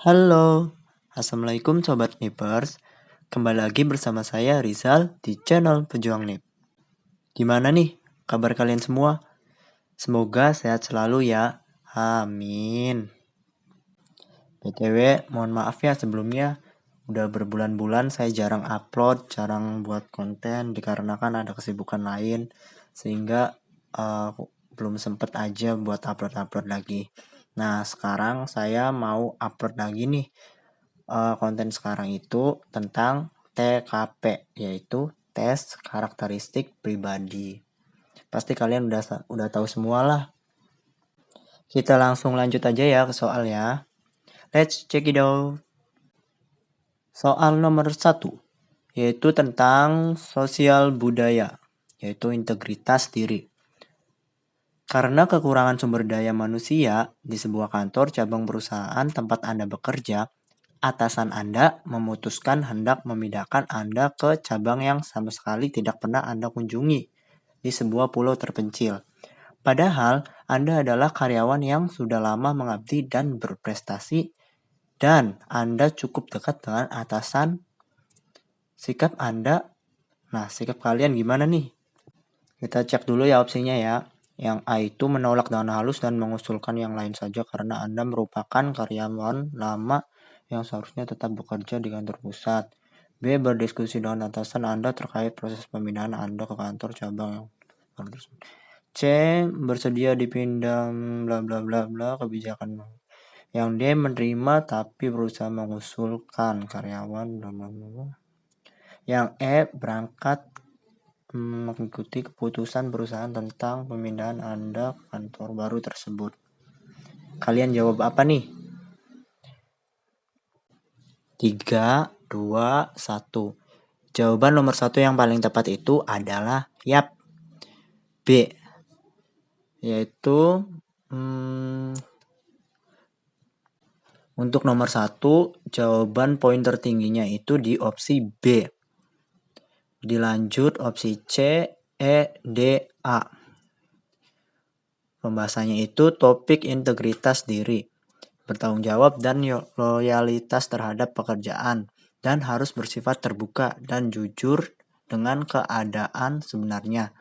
Halo, Assalamualaikum Sobat Nipers. Kembali lagi bersama saya Rizal di channel Pejuang Nip. Gimana nih kabar kalian semua? Semoga sehat selalu ya. Amin. BTW, mohon maaf ya sebelumnya. Udah berbulan-bulan saya jarang upload, jarang buat konten dikarenakan ada kesibukan lain. Sehingga belum sempet aja buat upload lagi. Nah, sekarang saya mau upload lagi nih. Konten sekarang itu tentang TKP, yaitu tes karakteristik pribadi. Pasti kalian udah tahu semua lah. Kita langsung lanjut aja ya ke soalnya. Let's check it out. Soal nomor 1, yaitu tentang sosial budaya, yaitu integritas diri. Karena kekurangan sumber daya manusia di sebuah kantor cabang perusahaan tempat Anda bekerja, atasan Anda memutuskan hendak memindahkan Anda ke cabang yang sama sekali tidak pernah Anda kunjungi di sebuah pulau terpencil. Padahal Anda adalah karyawan yang sudah lama mengabdi dan berprestasi dan Anda cukup dekat dengan atasan. Sikap kalian gimana nih? Kita cek dulu ya opsinya ya. Yang A itu menolak dengan halus dan mengusulkan yang lain saja karena Anda merupakan karyawan lama yang seharusnya tetap bekerja di kantor pusat. B. Berdiskusi dengan atasan Anda terkait proses pemindahan Anda ke kantor cabang yang C. Bersedia dipindah bla bla bla bla kebijakan. Yang D. Menerima tapi berusaha mengusulkan karyawan bla bla bla. Yang E. Berangkat mengikuti keputusan perusahaan tentang pemindahan Anda ke kantor baru tersebut. Kalian jawab apa nih? 3, 2, 1. Jawaban nomor 1 yang paling tepat itu adalah B. Yaitu untuk nomor 1, jawaban poin tertingginya itu di opsi B. Dilanjut opsi C, E, D, A. Pembahasannya itu topik integritas diri, bertanggung jawab dan loyalitas terhadap pekerjaan, dan harus bersifat terbuka dan jujur dengan keadaan sebenarnya.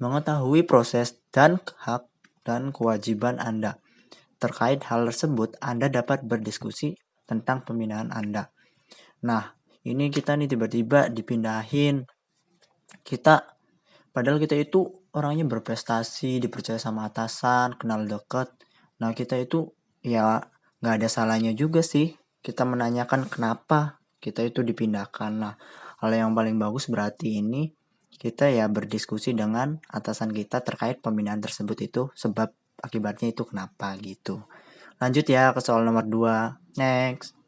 Mengetahui proses dan hak dan kewajiban Anda. Terkait hal tersebut, Anda dapat berdiskusi tentang pemindahan Anda. Nah, ini kita nih tiba-tiba dipindahin. Padahal kita itu orangnya berprestasi, dipercaya sama atasan, kenal deket. Nah, kita itu ya nggak ada salahnya juga sih kita menanyakan kenapa kita itu dipindahkan. Nah, hal yang paling bagus berarti ini kita ya berdiskusi dengan atasan kita terkait pemindahan tersebut itu sebab akibatnya itu kenapa gitu. Lanjut ya ke soal nomor 2. Next.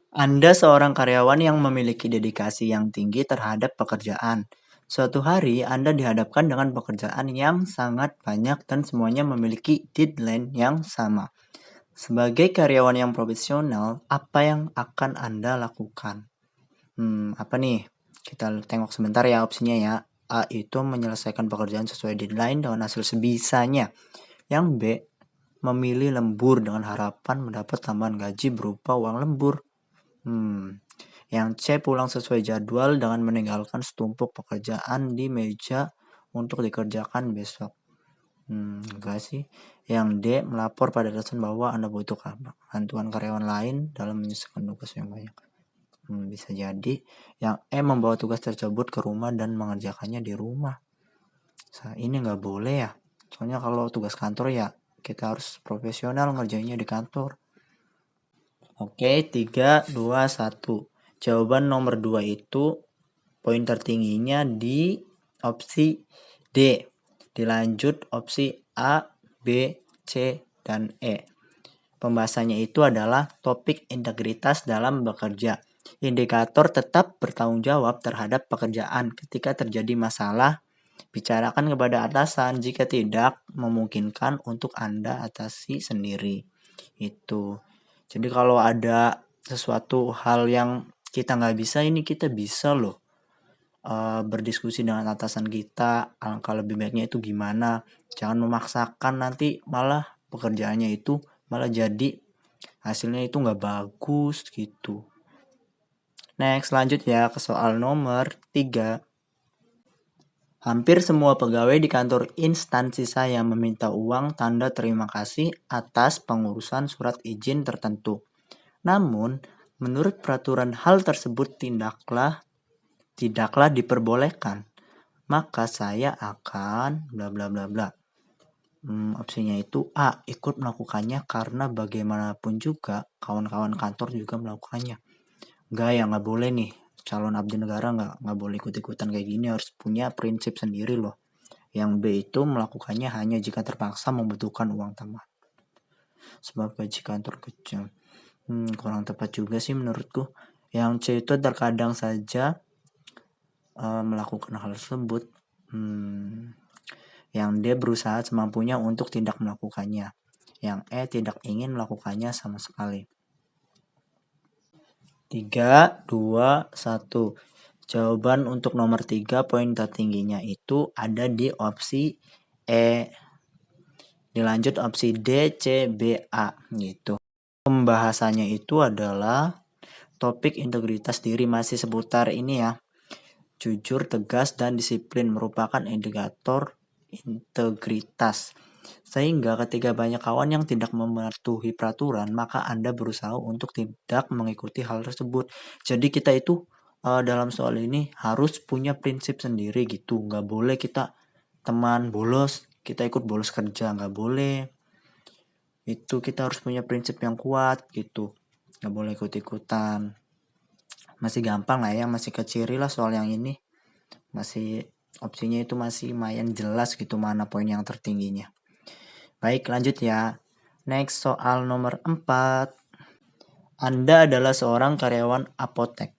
Anda seorang karyawan yang memiliki dedikasi yang tinggi terhadap pekerjaan. Suatu hari Anda dihadapkan dengan pekerjaan yang sangat banyak dan semuanya memiliki deadline yang sama. Sebagai karyawan yang profesional, apa yang akan Anda lakukan? Apa nih? Kita tengok sebentar ya opsinya ya. A itu menyelesaikan pekerjaan sesuai deadline dengan hasil sebisanya. Yang B, memilih lembur dengan harapan mendapat tambahan gaji berupa uang lembur. Yang C, pulang sesuai jadwal dengan meninggalkan setumpuk pekerjaan di meja untuk dikerjakan besok. Enggak sih. Yang D, melapor pada atasan bahwa Anda butuh bantuan karyawan lain dalam menyelesaikan tugas yang banyak. Bisa jadi. Yang E, membawa tugas tersebut ke rumah dan mengerjakannya di rumah. Ini nggak boleh ya. Soalnya kalau tugas kantor ya kita harus profesional ngerjainnya di kantor. Oke, 3, 2, 1. Jawaban nomor 2 itu poin tertingginya di opsi D. Dilanjut opsi A, B, C, dan E. Pembahasannya itu adalah topik integritas dalam bekerja. Indikator tetap bertanggung jawab terhadap pekerjaan. Ketika terjadi masalah, bicarakan kepada atasan. Jika tidak memungkinkan untuk Anda atasi sendiri. Itu. Jadi kalau ada sesuatu hal yang kita nggak bisa, ini kita bisa loh berdiskusi dengan atasan kita. Alangkah lebih baiknya itu gimana. Jangan memaksakan, nanti malah pekerjaannya itu malah jadi hasilnya itu nggak bagus gitu. Next, lanjut ya ke soal nomor 3. Hampir semua pegawai di kantor instansi saya meminta uang tanda terima kasih atas pengurusan surat izin tertentu. Namun, menurut peraturan hal tersebut tidaklah diperbolehkan. Maka saya akan bla bla bla bla. Opsinya itu A, ikut melakukannya karena bagaimanapun juga kawan-kawan kantor juga melakukannya. Enggak ya, nggak boleh nih. Calon abdi negara nggak boleh ikut-ikutan kayak gini, harus punya prinsip sendiri loh. Yang B itu melakukannya hanya jika terpaksa membutuhkan uang tambahan. Sebab gaji kantor kecil. Kurang tepat juga sih menurutku. Yang C itu terkadang saja melakukan hal tersebut. Yang D berusaha semampunya untuk tidak melakukannya. Yang E tidak ingin melakukannya sama sekali. 3, 2, 1. Jawaban untuk nomor 3 poin tertingginya itu ada di opsi E. Dilanjut opsi D, C, B, A gitu. Pembahasannya itu adalah topik integritas diri, masih seputar ini ya. Jujur, tegas, dan disiplin merupakan indikator integritas. Sehingga ketika banyak kawan yang tidak mematuhi peraturan, maka Anda berusaha untuk tidak mengikuti hal tersebut. Jadi kita itu dalam soal ini harus punya prinsip sendiri gitu. Nggak boleh kita teman bolos, kita ikut bolos kerja, nggak boleh. Itu kita harus punya prinsip yang kuat gitu. Nggak boleh ikut-ikutan. Masih gampang lah ya, masih kecil lah soal yang ini. Masih opsinya itu masih lumayan jelas gitu mana poin yang tertingginya. Baik, lanjut ya. Next, soal nomor 4. Anda adalah seorang karyawan apotek.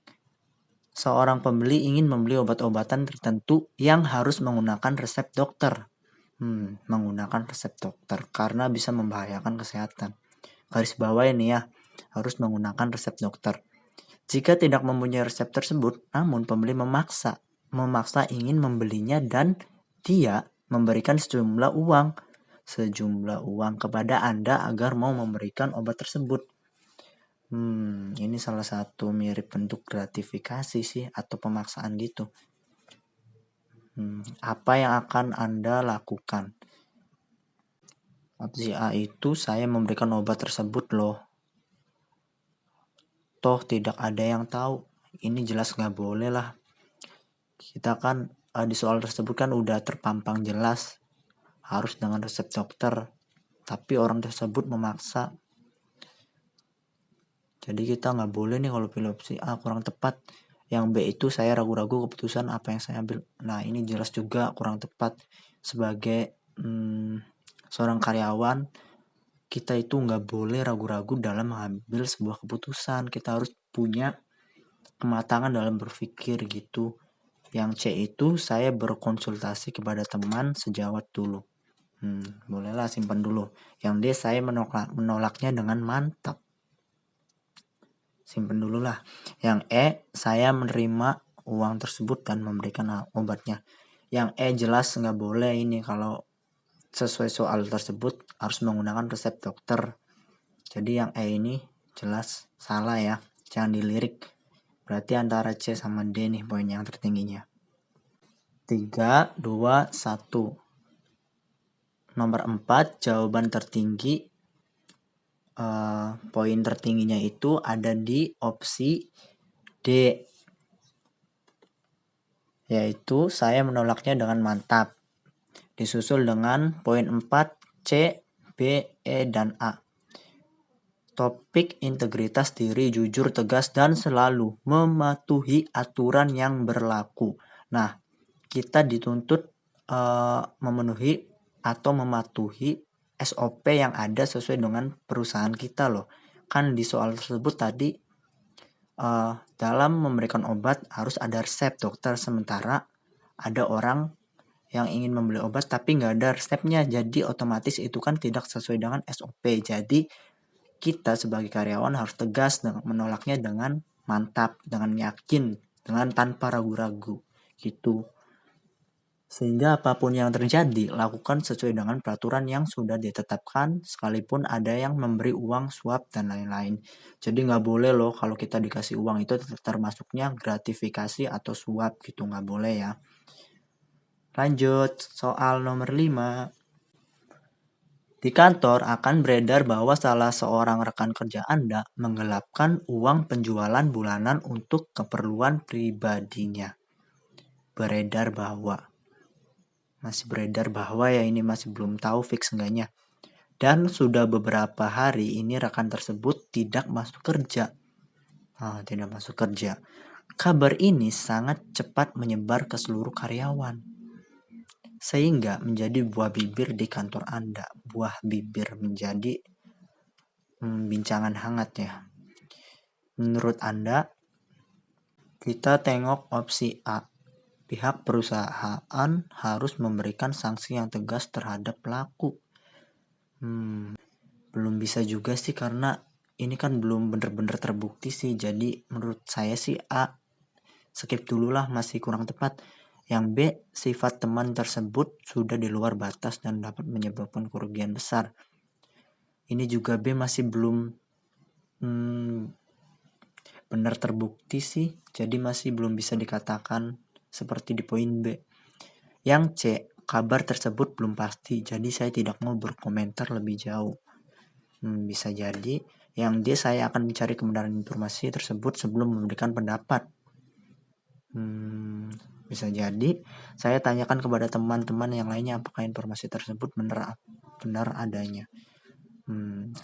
Seorang pembeli ingin membeli obat-obatan tertentu yang harus menggunakan resep dokter. Menggunakan resep dokter karena bisa membahayakan kesehatan. Garis bawah ini ya, harus menggunakan resep dokter. Jika tidak mempunyai resep tersebut, namun pembeli memaksa ingin membelinya dan dia memberikan sejumlah uang kepada Anda agar mau memberikan obat tersebut. Ini salah satu mirip bentuk gratifikasi sih atau pemaksaan gitu. Apa yang akan Anda lakukan? Opsi A itu saya memberikan obat tersebut loh. Toh tidak ada yang tahu. Ini jelas nggak boleh lah. Kita kan di soal tersebut kan udah terpampang jelas harus dengan resep dokter. Tapi orang tersebut memaksa. Jadi kita nggak boleh nih kalau pilih opsi A kurang tepat. Yang B itu saya ragu-ragu keputusan apa yang saya ambil. Nah ini jelas juga kurang tepat. Sebagai seorang karyawan, kita itu nggak boleh ragu-ragu dalam mengambil sebuah keputusan. Kita harus punya kematangan dalam berpikir gitu. Yang C itu saya berkonsultasi kepada teman sejawat dulu. Bolehlah simpan dulu. Yang D saya menolaknya dengan mantap. Simpan dulu lah. Yang E saya menerima uang tersebut dan memberikan obatnya. Yang E jelas nggak boleh ini, kalau sesuai soal tersebut harus menggunakan resep dokter. Jadi yang E ini jelas salah ya, jangan dilirik. Berarti antara C sama D nih poin yang tertingginya. 3, 2, 1. Nomor 4 jawaban tertinggi. Poin tertingginya itu ada di opsi D, yaitu saya menolaknya dengan mantap. Disusul dengan poin 4 C, B, E, dan A. Topik integritas diri, jujur, tegas, dan selalu mematuhi aturan yang berlaku. Nah, kita dituntut memenuhi atau mematuhi SOP yang ada sesuai dengan perusahaan kita loh. Kan di soal tersebut tadi dalam memberikan obat harus ada resep dokter, sementara ada orang yang ingin membeli obat tapi nggak ada resepnya, jadi otomatis itu kan tidak sesuai dengan SOP. Jadi kita sebagai karyawan harus tegas menolaknya dengan mantap, dengan yakin, dengan tanpa ragu-ragu gitu. Sehingga apapun yang terjadi, lakukan sesuai dengan peraturan yang sudah ditetapkan, sekalipun ada yang memberi uang, suap, dan lain-lain. Jadi nggak boleh loh kalau kita dikasih uang itu termasuknya gratifikasi atau suap gitu, nggak boleh ya. Lanjut, soal nomor 5. Di kantor akan beredar bahwa salah seorang rekan kerja Anda menggelapkan uang penjualan bulanan untuk keperluan pribadinya. Masih beredar bahwa ya, ini masih belum tahu fix enggaknya. Dan sudah beberapa hari ini rekan tersebut tidak masuk kerja. Tidak masuk kerja. Kabar ini sangat cepat menyebar ke seluruh karyawan, sehingga menjadi buah bibir di kantor Anda. Buah bibir menjadi bincangan hangat ya. Menurut Anda, kita tengok opsi A. Pihak perusahaan harus memberikan sanksi yang tegas terhadap pelaku. Belum bisa juga sih, karena ini kan belum bener-bener terbukti sih. Jadi menurut saya sih A. Skip dulu lah, masih kurang tepat. Yang B, sifat teman tersebut sudah di luar batas dan dapat menyebabkan kerugian besar. Ini juga B masih belum benar terbukti sih. Jadi masih belum bisa dikatakan seperti di poin B. Yang C, kabar tersebut belum pasti. Jadi saya tidak mau berkomentar lebih jauh. Bisa jadi. Yang D, saya akan mencari kebenaran informasi tersebut sebelum memberikan pendapat. Bisa jadi saya tanyakan kepada teman-teman yang lainnya apakah informasi tersebut benar adanya.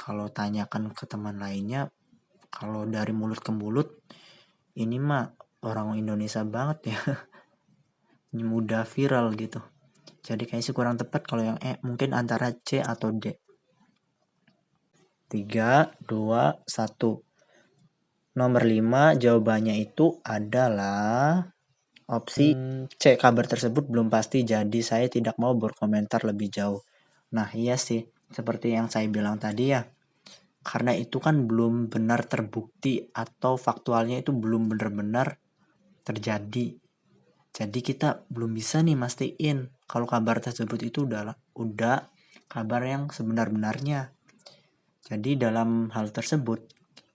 Kalau tanyakan ke teman lainnya, kalau dari mulut ke mulut, ini mah orang Indonesia banget ya. Mudah viral gitu. Jadi kayaknya sih kurang tepat kalau yang E, mungkin antara C atau D. 3, 2, 1. Nomor 5 jawabannya itu adalah opsi C, kabar tersebut belum pasti, jadi saya tidak mau berkomentar lebih jauh. Nah iya sih, seperti yang saya bilang tadi ya, karena itu kan belum benar terbukti atau faktualnya itu belum benar-benar terjadi. Jadi kita belum bisa nih mastiin kalau kabar tersebut itu udah kabar yang sebenar-benarnya. Jadi dalam hal tersebut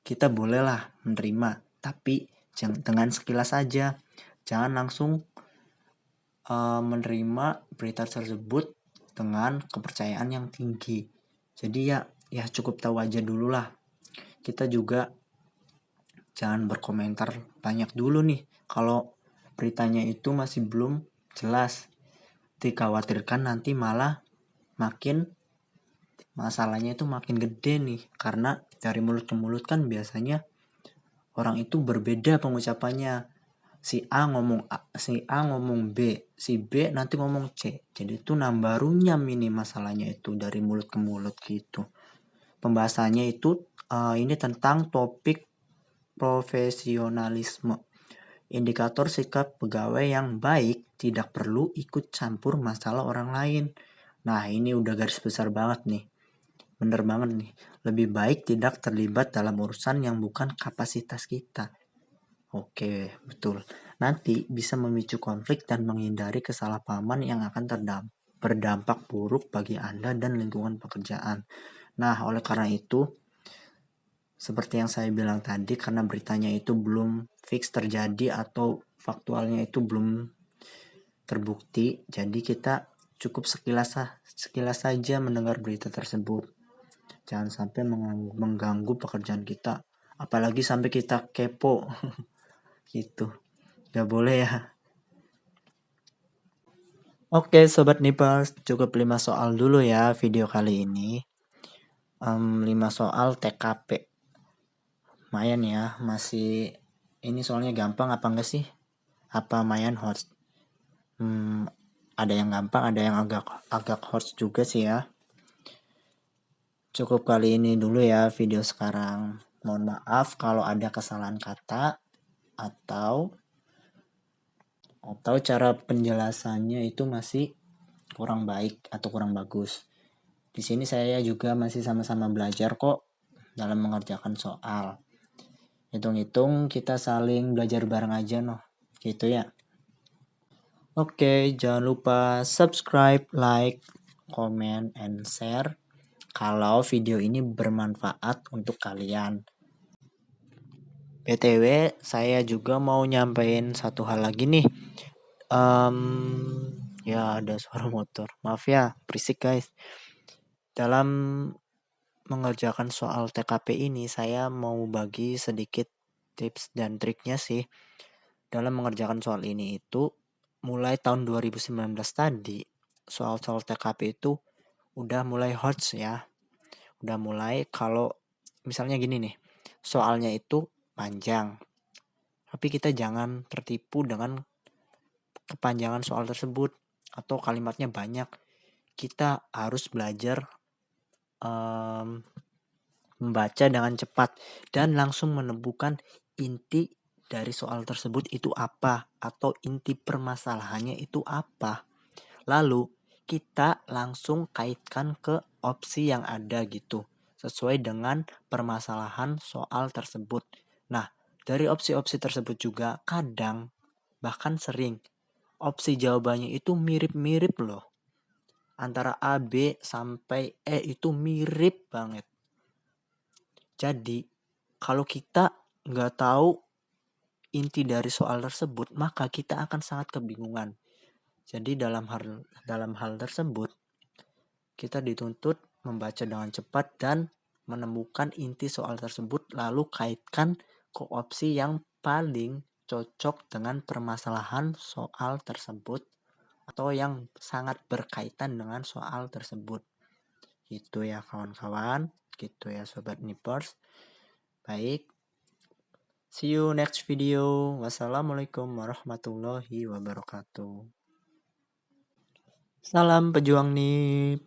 kita bolehlah menerima, tapi dengan sekilas saja. Jangan langsung menerima berita tersebut dengan kepercayaan yang tinggi. Jadi ya cukup tahu aja dulu lah. Kita juga jangan berkomentar banyak dulu nih kalau beritanya itu masih belum jelas. Dikhawatirkan nanti malah masalahnya itu makin gede nih, karena dari mulut ke mulut kan biasanya orang itu berbeda pengucapannya. Si A ngomong A, si A ngomong B, si B nanti ngomong C. Jadi itu nambah runyam ini masalahnya itu dari mulut ke mulut gitu. Pembahasannya itu ini tentang topik profesionalisme. Indikator sikap pegawai yang baik tidak perlu ikut campur masalah orang lain. Nah ini udah garis besar banget nih. Bener banget nih. Lebih baik tidak terlibat dalam urusan yang bukan kapasitas kita. Oke, betul. Nanti bisa memicu konflik dan menghindari kesalahpahaman yang akan berdampak buruk bagi Anda dan lingkungan pekerjaan. Nah, oleh karena itu, seperti yang saya bilang tadi, karena beritanya itu belum fix terjadi atau faktualnya itu belum terbukti, jadi kita cukup sekilas saja mendengar berita tersebut. Jangan sampai mengganggu pekerjaan kita, apalagi sampai kita kepo. Gitu, gak boleh ya. Oke Sobat Nipers, cukup 5 soal dulu ya video kali ini. 5 soal TKP. Lumayan ya, masih ini soalnya gampang apa enggak sih? Apa lumayan hot? Ada yang gampang, ada yang agak hot juga sih ya. Cukup kali ini dulu ya video sekarang. Mohon maaf kalau ada kesalahan kata atau cara penjelasannya itu masih kurang baik atau kurang bagus. Di sini saya juga masih sama-sama belajar kok dalam mengerjakan soal. Hitung-hitung kita saling belajar bareng aja noh. Gitu ya. Oke, jangan lupa subscribe, like, comment, and share kalau video ini bermanfaat untuk kalian. BTW, saya juga mau nyampein satu hal lagi nih. Ya ada suara motor. Maaf ya, berisik guys. Dalam mengerjakan soal TKP ini, saya mau bagi sedikit tips dan triknya sih. Dalam mengerjakan soal ini itu, mulai tahun 2019 tadi, soal-soal TKP itu udah mulai hot ya. Udah mulai kalau misalnya gini nih, soalnya itu panjang. Tapi kita jangan tertipu dengan kepanjangan soal tersebut atau kalimatnya banyak. Kita harus belajar membaca dengan cepat dan langsung menemukan inti dari soal tersebut itu apa atau inti permasalahannya itu apa. Lalu kita langsung kaitkan ke opsi yang ada gitu sesuai dengan permasalahan soal tersebut. Nah, dari opsi-opsi tersebut juga kadang bahkan sering opsi jawabannya itu mirip-mirip loh. Antara A, B sampai E itu mirip banget. Jadi, kalau kita nggak tahu inti dari soal tersebut, maka kita akan sangat kebingungan. Jadi dalam hal tersebut, kita dituntut membaca dengan cepat dan menemukan inti soal tersebut, lalu kaitkan ke opsi yang paling cocok dengan permasalahan soal tersebut atau yang sangat berkaitan dengan soal tersebut. Gitu ya kawan-kawan, gitu ya sobat Nipers. Baik, see you next video. Wassalamualaikum warahmatullahi wabarakatuh. Salam pejuang NIP.